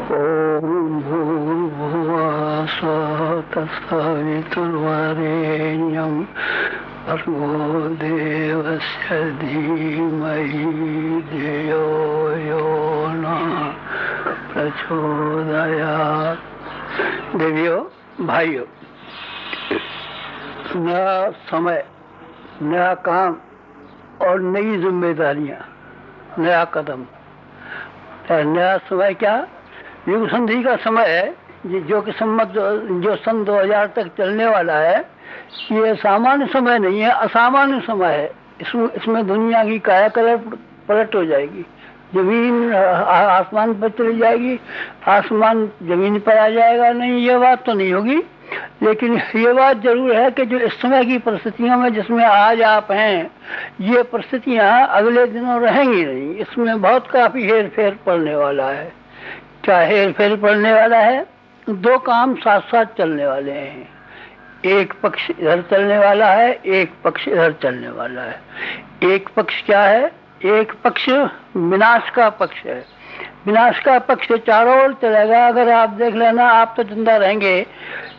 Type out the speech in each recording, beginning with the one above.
ओम भूर्भुवः स्वः तत्सवितुर्वरेण्यं भर्गो देवस्य धीमहि धियो यो नः प्रचोदयात्। देवियों भाइयों, नया समय, नया काम और नई जिम्मेदारियां, नया कदम। नया समय क्या? युग संधि का समय है, जो कि जो सन 2000 तक चलने वाला है। ये सामान्य समय नहीं है, असामान्य समय है। इसमें दुनिया की कायाकल्प पलट हो जाएगी। जमीन आसमान पर चली जाएगी, आसमान जमीन पर आ जाएगा। नहीं, ये बात तो नहीं होगी, लेकिन ये बात जरूर है कि जो इस समय की परिस्थितियों में जिसमें आज आप हैं, ये परिस्थितियां अगले दिनों रहेंगी नहीं। इसमें बहुत काफी हेर फेर पड़ने वाला है। क्या हेर फेर पड़ने वाला है? दो काम साथ साथ चलने वाले हैं। एक पक्ष इधर चलने वाला है, एक पक्ष इधर चलने वाला है। एक पक्ष क्या है? एक पक्ष विनाश का पक्ष है। विनाश का पक्ष चारों ओर चलेगा। अगर आप देख लेना, आप तो जिंदा रहेंगे,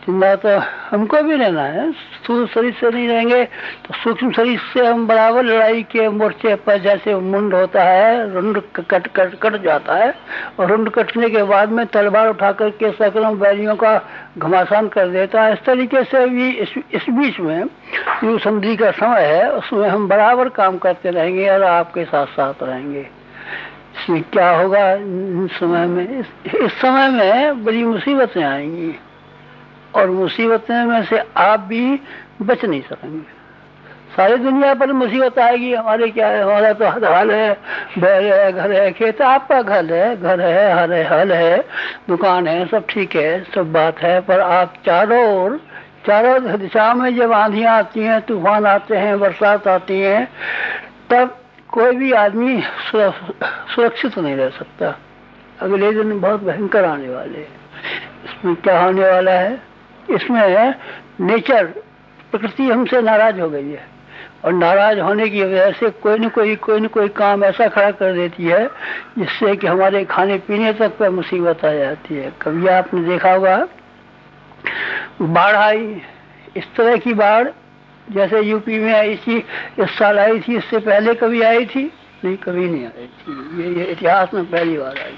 जिंदा तो हमको भी रहना है। स्थूल शरीर से नहीं रहेंगे तो सूक्ष्म शरीर से हम बराबर लड़ाई के मोर्चे पर, जैसे मुंड होता है, रुंड कट जाता है, और रुंड कटने के बाद में तलवार उठा करके सैकड़ों बैरियों का घमासान कर देता है। इस तरीके से भी इस बीच में युग संधि का समय है, उसमें हम बराबर काम करते रहेंगे और आपके साथ साथ रहेंगे। इसमें क्या होगा? इस समय में बड़ी मुसीबतें आएंगी, और मुसीबतें में से आप भी बच नहीं सकेंगे। सारी दुनिया पर मुसीबत आएगी। हमारे क्या है? हमारा तो हाल है, बैल है, घर है, खेत। आपका घर है, हल है, दुकान है, सब ठीक है, सब बात है। पर आप चारों दिशा में जब आंधियां आती हैं, तूफान आते हैं, बरसात आती है, तब कोई भी आदमी सुरक्षित नहीं रह सकता। अगले दिन बहुत भयंकर आने वाले हैं। इसमें क्या होने वाला है? इसमें नेचर, प्रकृति हमसे नाराज हो गई है, और नाराज होने की वजह से कोई न कोई काम ऐसा खड़ा कर देती है जिससे कि हमारे खाने पीने तक पर मुसीबत आ जाती है। कभी आपने देखा होगा, बाढ़ आई, इस तरह की बाढ़ जैसे यूपी में आई थी, इस साल आई थी। इससे पहले कभी आई थी? नहीं, कभी नहीं आई थी। ये इतिहास में पहली बार आई।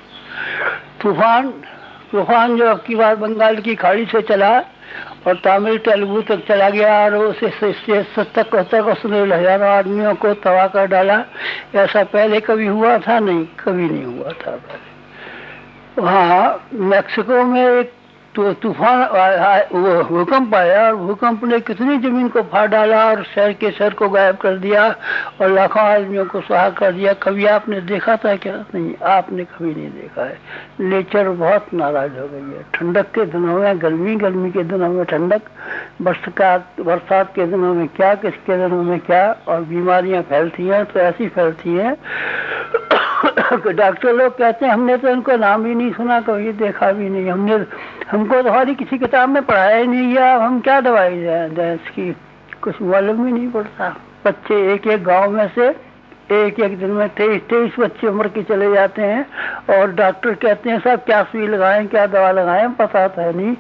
तूफान जो अब की बार बंगाल की खाड़ी से चला और तमिल तेलुगु तक चला गया, और उसे 70 उसने हजारों आदमियों को तबाह कर डाला। ऐसा पहले कभी हुआ था? नहीं, कभी नहीं हुआ था पहले। वहाँ मैक्सिको में एक तूफान वो भूकंप आया, और भूकंप ने कितनी जमीन को फाड़ डाला और शहर को गायब कर दिया, और लाखों आदमियों को सुहा कर दिया। कभी आपने देखा था क्या? नहीं, आपने कभी नहीं देखा है। नेचर बहुत नाराज हो गई है। ठंडक के दिनों में गर्मी के दिनों में ठंडक, बरसात के दिनों में क्या, किसके दिनों में क्या, और बीमारियां फैलती हैं तो ऐसी फैलती हैं डॉक्टर लोग कहते हैं हमने तो इनको नाम ही नहीं सुना, कभी देखा भी नहीं। हमको तो हमारी किसी किताब में पढ़ाया ही नहीं गया। हम क्या दवाई दें इसकी? कुछ मालूम ही नहीं पड़ता। बच्चे एक गांव में से एक दिन में 23 बच्चे उम्र के चले जाते हैं, और डॉक्टर कहते हैं साहब क्या सुई लगाएं, क्या दवा लगाएं, पता तो है नहीं।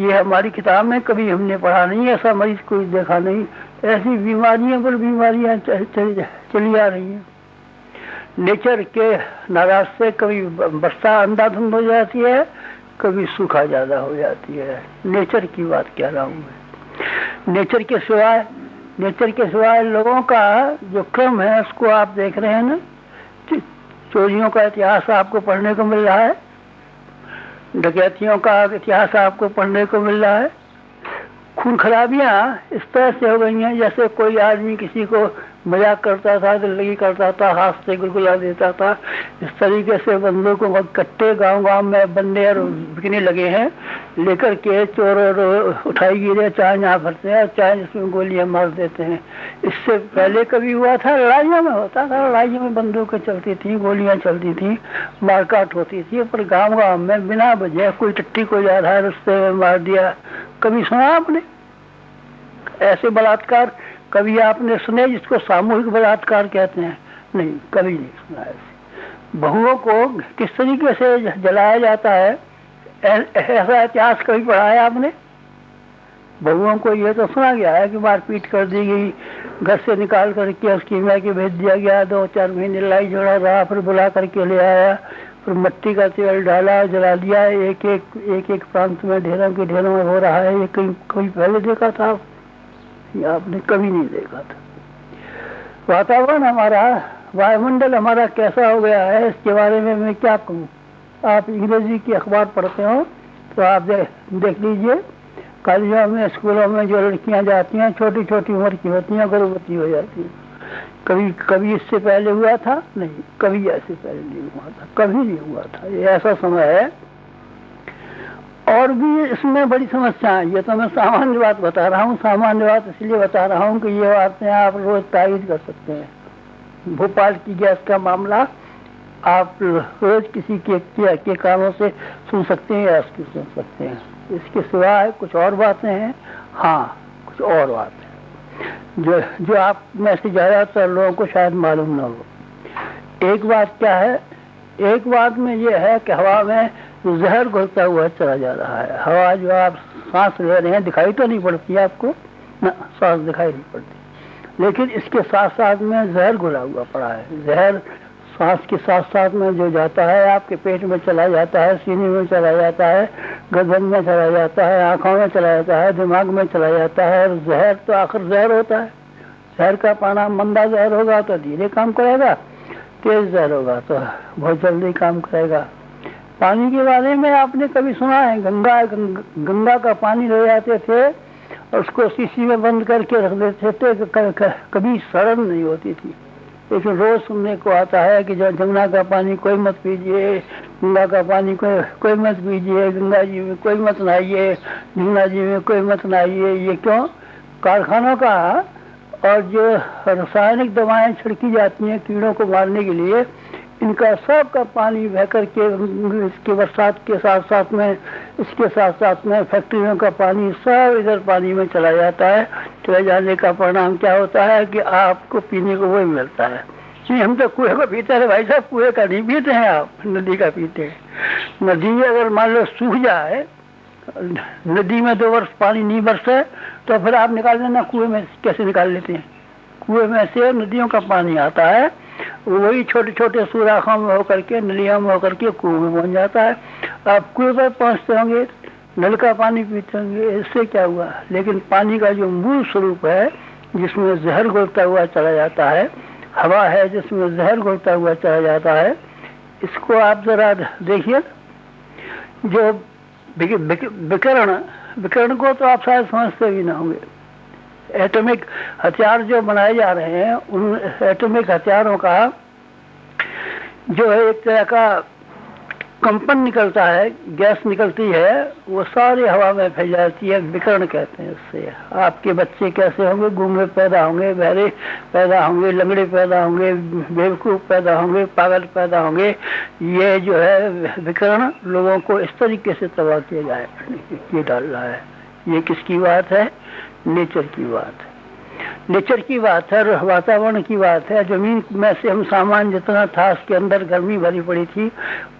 ये हमारी किताब में कभी हमने पढ़ा नहीं, ऐसा मरीज कोई देखा नहीं। ऐसी बीमारियां पर बीमारियां चली आ रही हैं। नेचर के नाराज से कभी वर्षा अंधाधुंध हो जाती है, कभी सूखा ज्यादा हो जाती है। नेचर की बात कह रहा हूँ मैं। नेचर के सिवाय लोगों का जो क्रम है उसको आप देख रहे हैं ना। चोरियों का इतिहास आपको पढ़ने को मिल रहा है, डकैतियों का इतिहास आपको पढ़ने को मिल रहा है। खून खराबियां इस तरह से हो गई हैं जैसे कोई आदमी किसी को मजाक करता था, दिल्लगी करता था, हाथ से गुलगुला देता था। इस तरीके से बंदूकों को कट्टे गांव में बंदे और बिकने लगे हैं, लेकर के चोर उठाई गिरे, चाहे यहाँ भरते हैं, चाहे जिसमें गोलियां मार देते हैं। इससे पहले कभी हुआ था? लड़ाइयों में होता था। लड़ाइयों में बंदूकें चलती थी, गोलियां चलती थी, मारकाट होती थी। पर गाँव में बिना वजह कोई टट्टी को जा रहा है, रस्ते में मार दिया। कभी सुना आपने ऐसे बलात्कार? कभी आपने सुने जिसको सामूहिक बलात्कार कहते हैं? नहीं, कभी नहीं सुना ऐसे। बहुओं को किस तरीके से जलाया जाता है ऐसा इतिहास कभी पढ़ा है आपने? बहुओं को ये तो सुना गया है कि मारपीट कर दी गई, घर से निकाल करके उसकी माँ के भेज दिया गया, 2-4 महीने लड़ाई झगड़ा रहा, फिर बुला करके ले आया, फिर मिट्टी का तेल डाला, जला दिया। एक प्रांत में ढेरों के ढेरों में हो रहा है। ये कभी पहले देखा था या आपने? कभी नहीं देखा था। वातावरण हमारा, वायुमंडल हमारा कैसा हो गया है, इसके बारे में मैं क्या कहूँ। आप अंग्रेजी की अखबार पढ़ते हो तो आप देख लीजिए, कॉलेजों में, स्कूलों में जो लड़कियां जाती हैं, छोटी छोटी उम्र की होती हैं, गर्भवती हो जाती हैं। कभी इससे पहले हुआ था? नहीं, कभी ऐसे पहले नहीं हुआ था, कभी नहीं हुआ था। ये ऐसा समय है। और भी इसमें बड़ी समस्या है। ये तो मैं सामान्य बात बता रहा हूँ। सामान्य बात इसलिए बता रहा हूँ कि ये बातें आप रोज तायद कर सकते हैं। भोपाल की गैस का मामला आप रोज किसी के कानों से सुन सकते हैं या इसकी सुन सकते हैं। इसके सिवाय कुछ और बातें हैं। हाँ, कुछ और बातें जो आप में से ज्यादातर लोगों को शायद मालूम ना हो। एक बात क्या है? एक बात में ये है कि हवा में जहर घुलता हुआ चला जा रहा है। हवा जो आप सांस ले रहे हैं, दिखाई तो नहीं पड़ती आपको ना, सांस दिखाई नहीं पड़ती, लेकिन इसके साथ साथ में जहर घुला हुआ पड़ा है। जहर सांस के साथ साथ में जो जाता है, आपके पेट में चला जाता है, सीने में चला जाता है, गर्दन में चला जाता है, आंखों में चला जाता है, दिमाग में चला जाता है। और जहर तो आखिर जहर होता है। जहर का पाना मंदा जहर होगा तो धीरे काम करेगा, तेज जहर होगा तो बहुत जल्दी काम करेगा। पानी के बारे में आपने कभी सुना है? गंगा का पानी ले जाते थे और उसको शीशी में बंद करके रख देते थे, कभी सड़न नहीं होती थी। लेकिन रोज सुनने को आता है कि जो जमुना का पानी कोई मत पीजिए, गंगा का पानी कोई मत पीजिए, गंगा जी में कोई मत नहाइए, जमुना जी में कोई मत नहाइए। ये क्यों? कारखानों का और जो रासायनिक दवाएं छिड़की जाती हैं कीड़ों को मारने के लिए, इनका सब का पानी बह करके इसके बरसात के साथ साथ में, इसके साथ साथ में फैक्ट्रियों का पानी सब इधर पानी में चला जाता है। चले जाने का परिणाम क्या होता है कि आपको पीने को वही मिलता है। नहीं, हम तो कुएं को पीते हैं भाई साहब, कुएं का नहीं पीते हैं आप, नदी का पीते हैं। नदी अगर मान लो सूख जाए, नदी में 2 वर्ष पानी नहीं बरसे तो फिर आप निकाल देना, कुएं में कैसे निकाल लेते हैं? कुएं में से नदियों का पानी आता है, वही छोटे छोटे सुराखों में होकर के, नलियों में होकर के कुएं में पहुंच जाता है। आप कुएं पर पहुंचते होंगे, नल का पानी पीते होंगे, इससे क्या हुआ? लेकिन पानी का जो मूल स्वरूप है, जिसमें जहर घुलता हुआ चला जाता है, हवा है जिसमें जहर घुलता हुआ चला जाता है, इसको आप जरा देखिए। जो विकिरण को तो आप शायद समझते भी ना होंगे। एटॉमिक हथियार जो बनाए जा रहे हैं, उन एटॉमिक हथियारों का जो है एक तरह का कंपन निकलता है, गैस निकलती है, वो सारी हवा में फैल जाती है, विकिरण कहते हैं उससे। आपके बच्चे कैसे होंगे? गूंगे पैदा होंगे, बहरे पैदा होंगे, लंगड़े पैदा होंगे, बेवकूफ पैदा होंगे, पागल पैदा होंगे। ये जो है विकिरण लोगों को इस तरीके से तबाह किए डाल रहा है। ये किसकी बात है? नेचर की बात है। नेचर की बात है, वातावरण की बात है। जमीन में से हम सामान जितना था, उसके अंदर गर्मी भरी पड़ी थी,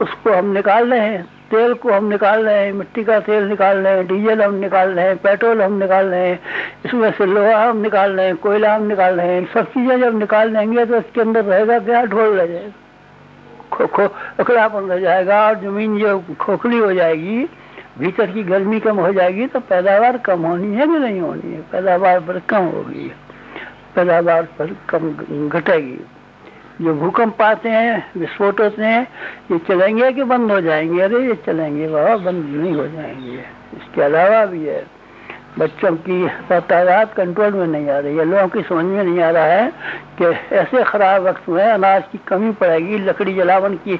उसको हम निकाल रहे हैं। तेल को हम निकाल रहे हैं, मिट्टी का तेल निकाल रहे हैं, डीजल हम निकाल रहे हैं, पेट्रोल हम निकाल रहे हैं, इसमें से लोहा हम निकाल रहे हैं, कोयला हम निकाल रहे हैं। सब चीजें जब निकाल लेंगे तो इसके अंदर रहेगा क्या? ढोल रह जाएगा, खोखलापन रह जाएगा। और जमीन जो खोखली हो जाएगी, भीतर की गर्मी कम हो जाएगी, तो पैदावार कम होनी है कि नहीं होनी है? पैदावार पर कम होगी, पैदावार पर कम घटेगी। जो भूकंप आते हैं, विस्फोट होते हैं, ये चलेंगे कि बंद हो जाएंगे? अरे ये चलेंगे बाबा, बंद नहीं हो जाएंगे। इसके अलावा भी है, बच्चों की तादाद कंट्रोल में नहीं आ रही है। लोगों की समझ में नहीं आ रहा है कि ऐसे खराब वक्त में अनाज की कमी पड़ेगी, लकड़ी जलावन की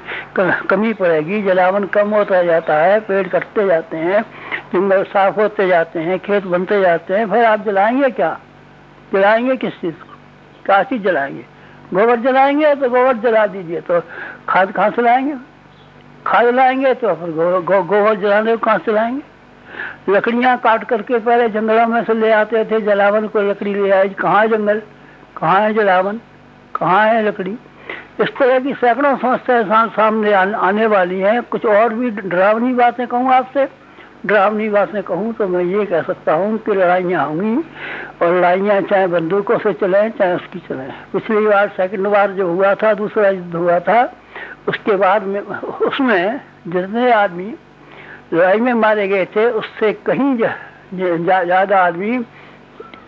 कमी पड़ेगी, जलावन कम होता जाता है, पेड़ कटते जाते हैं, जंगल साफ होते जाते हैं, खेत बनते जाते हैं। फिर आप जलाएंगे क्या? जलाएंगे किस चीज को? क्या चीज जलाएंगे? गोबर जलाएंगे तो गोबर जला दीजिए, तो खाद कहाँ से लाएंगे? खाद लाएंगे तो फिर गोबर जलाने को कहाँ से लाएंगे? लकड़ियां काट करके पहले जंगलों में से ले आते थे, जलावन को लकड़ी ले आए। कहाँ है जंगल? कहाँ है जलावन? कहाँ है लकड़ी? इस तरह की सैकड़ों समस्याएं सामने आने वाली हैं। कुछ और भी डरावनी बातें कहूँ आपसे, डरावनी बातें कहूँ तो मैं ये कह सकता हूँ कि लड़ाइयाँ होंगी, और लड़ाइयाँ चाहे बंदूकों से चलें चाहे उसकी चलें। पिछली बार सेकंड बार जो हुआ था, दूसरा युद्ध हुआ था, उसके बाद में उसमें जितने आदमी लड़ाई में मारे गए थे उससे कहीं ज्यादा आदमी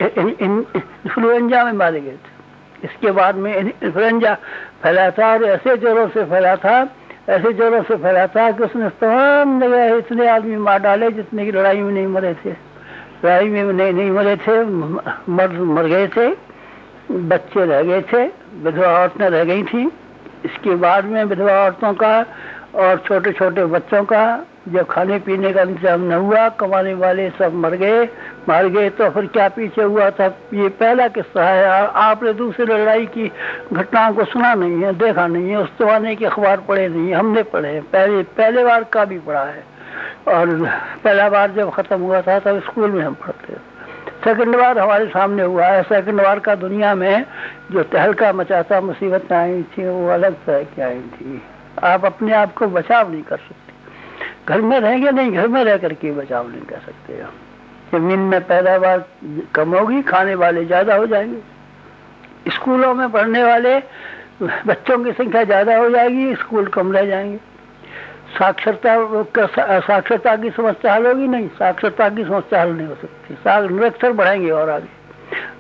इन्फ्लुएंजा में मारे गए थे। इसके बाद में इन्फ्लुएंजा फैला था, और ऐसे जोरों से फैला था, ऐसे जोरों से फैला था कि उसने तमाम जगह इतने आदमी मार डाले जितने की लड़ाई में नहीं मरे थे। लड़ाई में नहीं मरे थे, मर गए थे, बच्चे रह गए थे, विधवा औरतें रह गई थी। इसके बाद में विधवा औरतों का और छोटे छोटे बच्चों का जब खाने पीने का इंतजाम न हुआ, कमाने वाले सब मार गए, तो फिर क्या पीछे हुआ था, ये पहला किस्सा है। आपने दूसरी लड़ाई की घटनाओं को सुना नहीं है, देखा नहीं है, उस जमाने के अखबार पढ़े नहीं है, हमने पढ़े हैं, पहले बार का भी पढ़ा है, और पहला बार जब खत्म हुआ था तब स्कूल में हम पढ़ते थे। सेकंड बार हमारे सामने हुआ है। सेकंड बार का दुनिया में जो तहलका मचाता मुसीबतें आई थी वो अलग तरह की आई थी। आप अपने आप को बचाव नहीं कर सकते, घर में रहेंगे नहीं, घर में रह करके बचाव नहीं कर सकते। जमीन में पैदावार कम होगी, खाने वाले ज्यादा हो जाएंगे, स्कूलों में पढ़ने वाले बच्चों की संख्या ज्यादा हो जाएगी, स्कूल कम रह जाएंगे। साक्षरता की समस्या हल होगी नहीं, साक्षरता की समस्या हल नहीं हो सकती। निरक्षर बढ़ेंगे और आगे,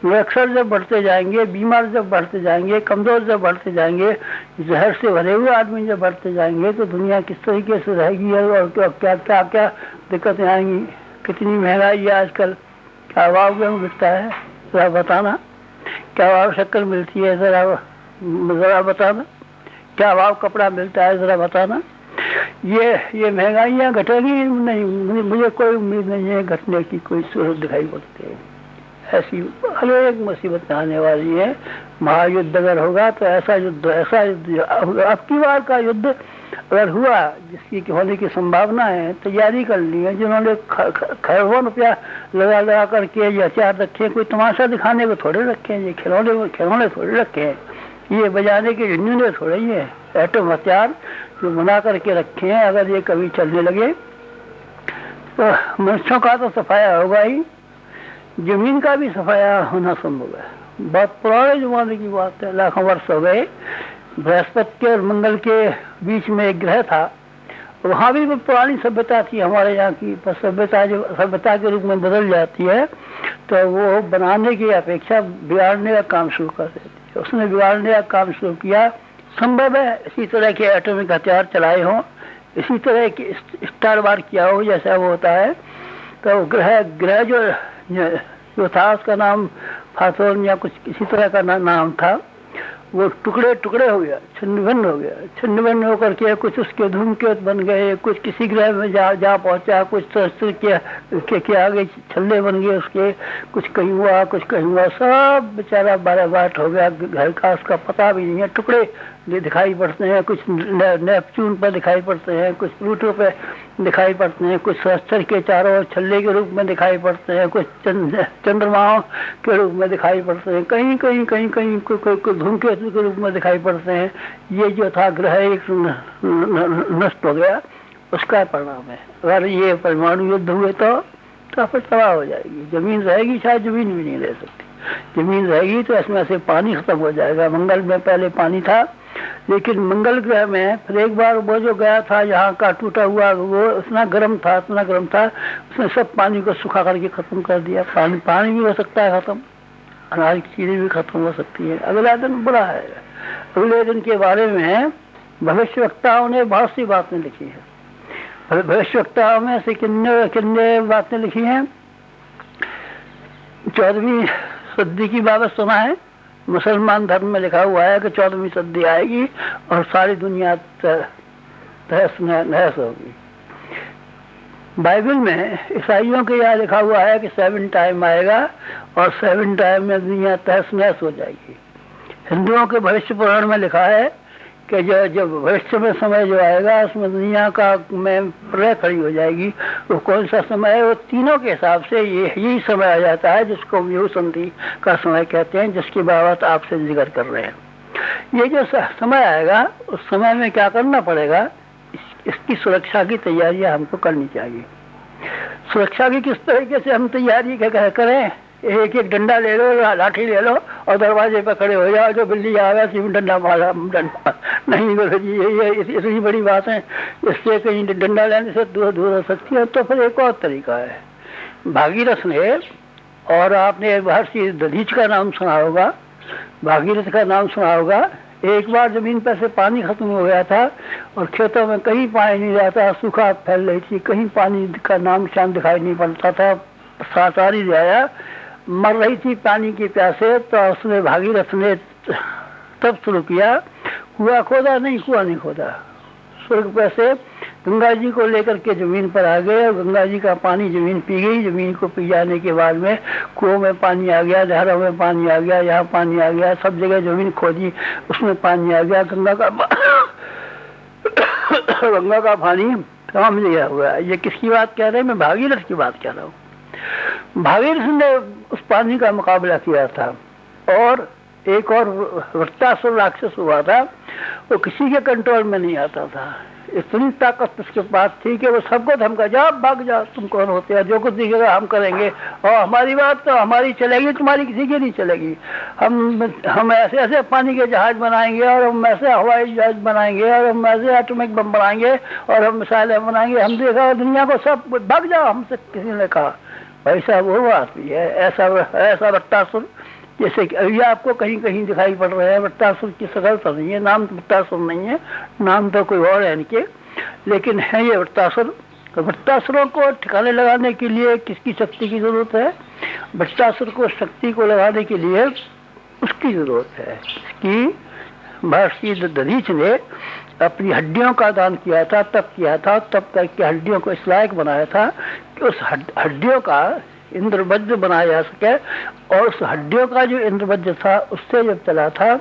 निरक्षर जब बढ़ते जाएंगे, बीमार जब बढ़ते जाएंगे, कमजोर जब बढ़ते जाएंगे, जहर से भरे हुए आदमी जब बढ़ते जाएंगे तो दुनिया किस तरीके से रहेगी और क्या क्या क्या दिक्कतें आएंगी। कितनी महंगाई है आजकल, क्या भाव गेहूँ बिकता है जरा बताना, क्या भाव शक्कर मिलती है जरा बताना, क्या भाव कपड़ा मिलता है जरा बताना। ये महंगाइयाँ घटेगी नहीं, मुझे कोई उम्मीद नहीं है घटने की, कोई सूरत दिखाई पड़ती है। ऐसी अनेक मुसीबतें आने वाली है। महायुद्ध अगर होगा तो ऐसा युद्ध अब की बार का युद्ध अगर हुआ जिसकी होने की संभावना है, तैयारी कर ली है, जिन्होंने खरबों रुपया लगा करके ये हथियार रखे, कोई तमाशा दिखाने को थोड़े रखे हैं, ये खिलौने थोड़े रखे हैं, ये बजाने के झुंझुने थोड़े ही है। एटम हथियार जो बना करके रखे हैं, अगर ये कभी चलने लगे तो मनुष्यों का तो सफाया होगा ही, जमीन का भी सफाया होना संभव है। बहुत पुराने जमाने की बात है, लाखों वर्ष हो गए। बृहस्पति के और मंगल के बीच में एक ग्रह था, वहाँ भी पुरानी सभ्यता थी हमारे यहाँ की, पर सभ्यता के रूप में बदल जाती है तो वो बनाने की अपेक्षा बिगाड़ने का काम शुरू कर देती है। उसने बिगाड़ने का काम शुरू किया। संभव है इसी तरह के एटॉमिक हथियार चलाए हों, इसी तरह की स्टार वार किया हो जैसा वो होता है। तो ग्रह जो था उसका नाम फाथोन या कुछ इसी तरह का नाम था, वो टुकड़े टुकड़े हो गया, छिन्न भिन्न हो गया। छिन्न भिन्न होकर के कुछ उसके धूमकेतु बन गए, कुछ किसी ग्रह में जा पहुंचा, कुछ सहस्त्र के आगे छल्ले बन गए उसके, कुछ कहीं हुआ कुछ कहीं हुआ, सब बेचारा बारहबाट हो गया। घर का उसका पता भी नहीं है। टुकड़े दिखाई पड़ते हैं, कुछ नेपच्यून पर दिखाई पड़ते हैं, कुछ प्लूटो पे दिखाई पड़ते हैं, कुछ सहस्त्र के चारों छल्ले के रूप में दिखाई पड़ते हैं, कुछ चंद्रमाओं के रूप में दिखाई पड़ते हैं, कहीं कहीं कहीं कहीं कोई धूमकेतु के रूप में दिखाई पड़ते हैं। ये जो था ग्रह एक नष्ट हो गया, उसका परिणाम है। अगर ये परमाणु युद्ध हुए तो फिर तबाह हो जाएगी। जमीन रहेगी, शायद जमीन भी नहीं रह सकती। जमीन रहेगी तो इसमें से पानी खत्म हो जाएगा। मंगल में पहले पानी था, लेकिन मंगल ग्रह में फिर एक बार वो जो गया था यहाँ का टूटा हुआ, वो इतना गर्म था उसने सब पानी को सुखा करके खत्म कर दिया। पानी भी हो सकता है खत्म, अनाज की चीजें भी खत्म हो सकती है। अगला दिन बुरा है। अगले दिन के बारे में भविष्यवक्ताओं ने बहुत सी बातें लिखी है। भविष्यवक्ताओं में से कितने बातें लिखी हैं। 14वीं सदी की बात सुना है। मुसलमान धर्म में लिखा हुआ है कि 14वीं सदी आएगी और सारी दुनिया तहस होगी। बाइबल में ईसाइयों के यहाँ लिखा हुआ है कि 7 टाइम आएगा और 7 टाइम में दुनिया तहस नहस हो जाएगी। हिंदुओं के भविष्य पुराण में लिखा है कि जो भविष्य में समय जो आएगा उसमें दुनिया का में प्रलय खड़ी हो जाएगी। वो कौन सा समय है? वो तीनों के हिसाब से यही समय आ जाता है जिसको व्यूह संधि का समय कहते हैं, जिसकी बात आपसे जिक्र कर रहे हैं। ये जो समय आएगा उस समय में क्या करना पड़ेगा, इसकी सुरक्षा की तैयारियां हमको करनी चाहिए। सुरक्षा की किस तरीके से हम तैयारी करें, एक एक डंडा ले लो, लाठी ले लो और दरवाजे पर खड़े हो जाओ, जो बिल्ली आवे सिर्फ डंडा मारा, डंडा नहीं बोलो जी, ये इतनी बड़ी बात है। इससे कहीं डंडा लेने से दूर दूर हो सकती है। तो फिर एक और तरीका है, भागीरथ ने, और आपने महर्षि दधीच का नाम सुना होगा, भागीरथ का नाम सुना होगा। एक बार जमीन पर से पानी खत्म हो गया था और खेतों में कहीं पानी नहीं रहता, सूखा फैल रही थी, कहीं पानी का नाम निशान दिखाई नहीं पड़ता था। सातारी जाया, मर रही थी पानी की प्यासे, तो उसने भागीरथ ने तब शुरू किया, कुआं खोदा, नहीं कुआं नहीं खोदा, स्वर्ग पर से गंगा जी को लेकर के जमीन पर आ गए और गंगा जी का पानी जमीन पी गई। जमीन को पी जाने के बाद में कुओं में पानी आ गया, नहरों में पानी आ गया, यहाँ पानी आ गया, सब जगह जमीन खोदी उसमें पानी आ गया। गंगा का पानी तमाम जगह हुआ। ये किसकी बात कह रहे हैं, मैं भागीरथ की बात कह रहा हूँ। भागीरथ ने उस पानी का मुकाबला किया था। और एक और वृत्तासुर राक्षस हुआ था, वो किसी के कंट्रोल में नहीं आता था। इतनी ताकत उसके पास थी कि वो सबको धमका, जाओ भाग जाओ, तुम कौन होते हैं, जो कुछ दिखेगा हम करेंगे, और हमारी बात तो हमारी चलेगी, तुम्हारी किसी की नहीं चलेगी। हम ऐसे ऐसे पानी के जहाज बनाएंगे, और हम ऐसे हवाई जहाज बनाएंगे, और हम ऐसे एटॉमिक बम बनाएंगे, और हम मिसाइलें बनाएंगे, हम देखा दुनिया को, सब भाग जाओ हमसे, किसी ने कहा। भाई साहब वो बात भी है, ऐसा वृत्तासुर, जैसे कि अभी आपको कहीं कहीं दिखाई पड़ रहा है। वृत्तासुर की शकल तो नहीं है, नाम तो वृत्तासुर नहीं है, नाम तो कोई और है इनके, लेकिन है ये वृत्तासुर। तो वृत्तासुरों को ठिकाने लगाने के लिए किसकी शक्ति की जरूरत है, वृत्तासुर को शक्ति को लगाने के लिए उसकी जरूरत है। इसकी महर्षि दधीच ने अपनी हड्डियों का दान किया था, तब किया था, तब करके हड्डियों को इस लायक बनाया था कि उस हड्डियों का इंद्रवज्र बनाया जा सके। और उस हड्डियों का जो इंद्रवज्र था उससे जब चला था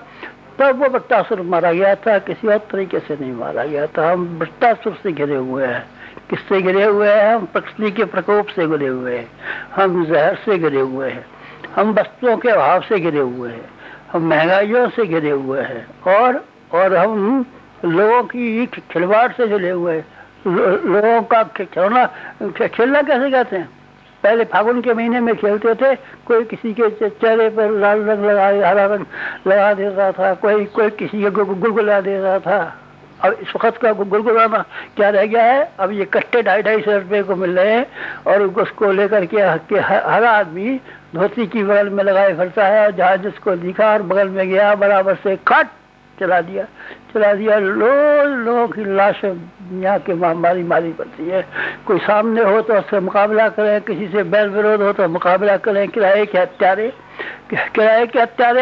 तब वो वृत्तासुर मारा गया था, किसी और तरीके से नहीं मारा गया था। हम वृत्तासुर से घिरे हुए हैं। किससे घिरे हुए हैं, हम प्रकृति के प्रकोप से घिरे हुए हैं, हम जहर से घिरे हुए हैं, हम वस्तुओं के अभाव से घिरे हुए हैं, हम महंगाइयों से घिरे हुए हैं, और हम लोगों की खिलवाड़ से जुड़े हुए हैं। लोगों का खेलना कैसे कहते हैं, पहले फागुन के महीने में खेलते थे, कोई किसी के चेहरे पर लाल रंग हरा रंग लगा देता था, कोई किसी के गुलगुला देता था। अब इस वक्त का गुलगुलाना क्या रह गया है, अब ये कट्टे 250-250 रुपए को मिल रहे हैं, और उसको लेकर के हर आदमी धोती की बगल में लगाए फिरता है, और जहाँ जिसको दिखा और बगल में गया बराबर से खट चला दिया। लोगों की लाशें यहाँ के मारी पड़ती है। कोई सामने हो तो उससे मुकाबला करें, किसी से बैर विरोध हो तो मुकाबला करें। किराए के हत्यारे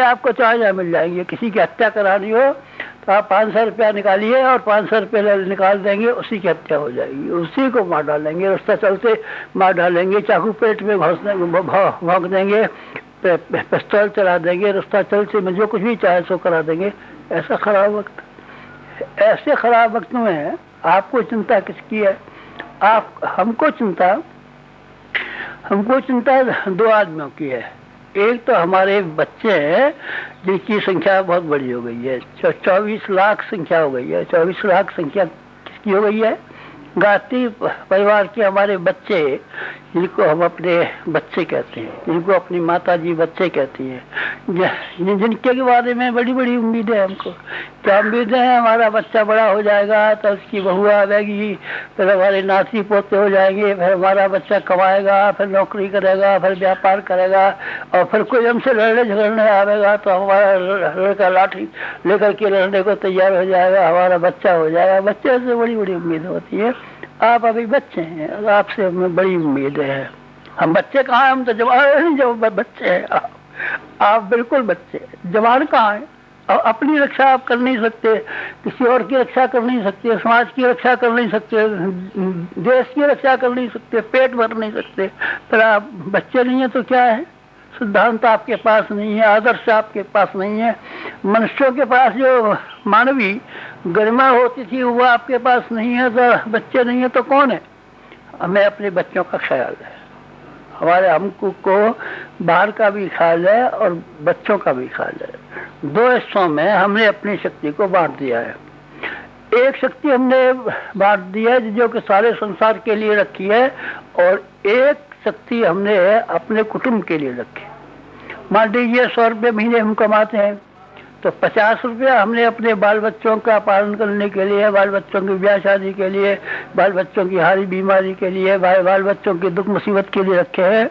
आपको चाहे जहाँ मिल जाएंगे। किसी की हत्या करानी हो तो आप 500 रुपया निकालिए और 500 रुपये निकाल देंगे, उसी की हत्या हो जाएगी, उसी को मार डालेंगे, रास्ता चलते मार डालेंगे, चाकू पेट में भोंक देंगे, पिस्तौल चला देंगे, रास्ता चलते में जो कुछ भी चाहे सो करा देंगे। ऐसा खराब वक्त, ऐसे खराब वक्त में आपको चिंता किसकी है? हमको चिंता 2 आदमियों की है। एक तो हमारे बच्चे हैं जिनकी संख्या बहुत बड़ी हो गई है, 24 लाख संख्या हो गई है। 24 लाख संख्या किसकी हो गई है? गाती परिवार के हमारे बच्चे, जिनको हम अपने बच्चे कहते हैं, जिनको अपनी माता जी बच्चे कहती हैं, जिनके बारे में बड़ी बड़ी उम्मीदें हैं हमको। क्या उम्मीदें हैं? हमारा बच्चा बड़ा हो जाएगा तो उसकी बहू आएगी, फिर हमारे नाती पोते हो जाएंगे, फिर हमारा बच्चा कमाएगा, फिर नौकरी करेगा, फिर व्यापार करेगा, और फिर कोई हमसे लड़ने झगड़ने आएगा तो हमारा लड़का लाठी लेकर के लड़ने को तैयार हो जाएगा, हमारा बच्चा हो जाएगा। बच्चे से बड़ी बड़ी उम्मीद होती है। आप अभी बच्चे हैं, आपसे हमें बड़ी उम्मीद है। हम बच्चे कहाँ हैं? हम तो जब बच्चे हैं। आप बिल्कुल बच्चे, जवान कहाँ है? अपनी रक्षा आप कर नहीं सकते, किसी और की रक्षा कर नहीं सकते, समाज की रक्षा कर नहीं सकते, देश की रक्षा कर नहीं सकते, पेट भर नहीं सकते। पर आप बच्चे नहीं है तो क्या है? सिद्धांत आपके पास नहीं है, आदर्श आपके पास नहीं है, मनुष्यों के पास जो मानवीय गरिमा होती थी वो आपके पास नहीं है। तो बच्चे नहीं है तो कौन है? हमें अपने बच्चों का ख्याल है, हमको बाहर का भी ख्याल है और बच्चों का भी ख्याल है। दो हिस्सों में हमने अपनी शक्ति को बांट दिया है। एक शक्ति हमने बांट दी है जो कि सारे संसार के लिए रखी है, और एक शक्ति हमने अपने कुटुंब के लिए रखी। मान लीजिए 100 रुपये महीने हम कमाते हैं, तो 50 रुपया हमने अपने बाल बच्चों का पालन करने के लिए, बाल बच्चों की ब्याह शादी के लिए, बाल बच्चों की हारी बीमारी के लिए, बाल बच्चों की दुख मुसीबत के लिए रखे हैं,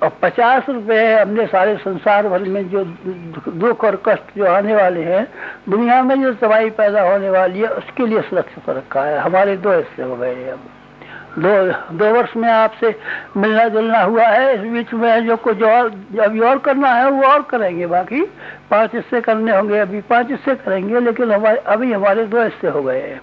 और 50 रुपये हमने सारे संसार भर में जो दुख और कष्ट जो आने वाले हैं, दुनिया में जो तबाही पैदा होने वाली है, उसके लिए सुरक्षित रखा है। हमारे दो हिस्से हो गए हैं। अब दो वर्ष में आपसे मिलना जुलना हुआ है, इस बीच में जो कुछ और अभी और करना है वो और करेंगे। बाकी 5 हिस्से करने होंगे, अभी 5 हिस्से करेंगे, लेकिन अभी हमारे 2 हिस्से हो गए हैं।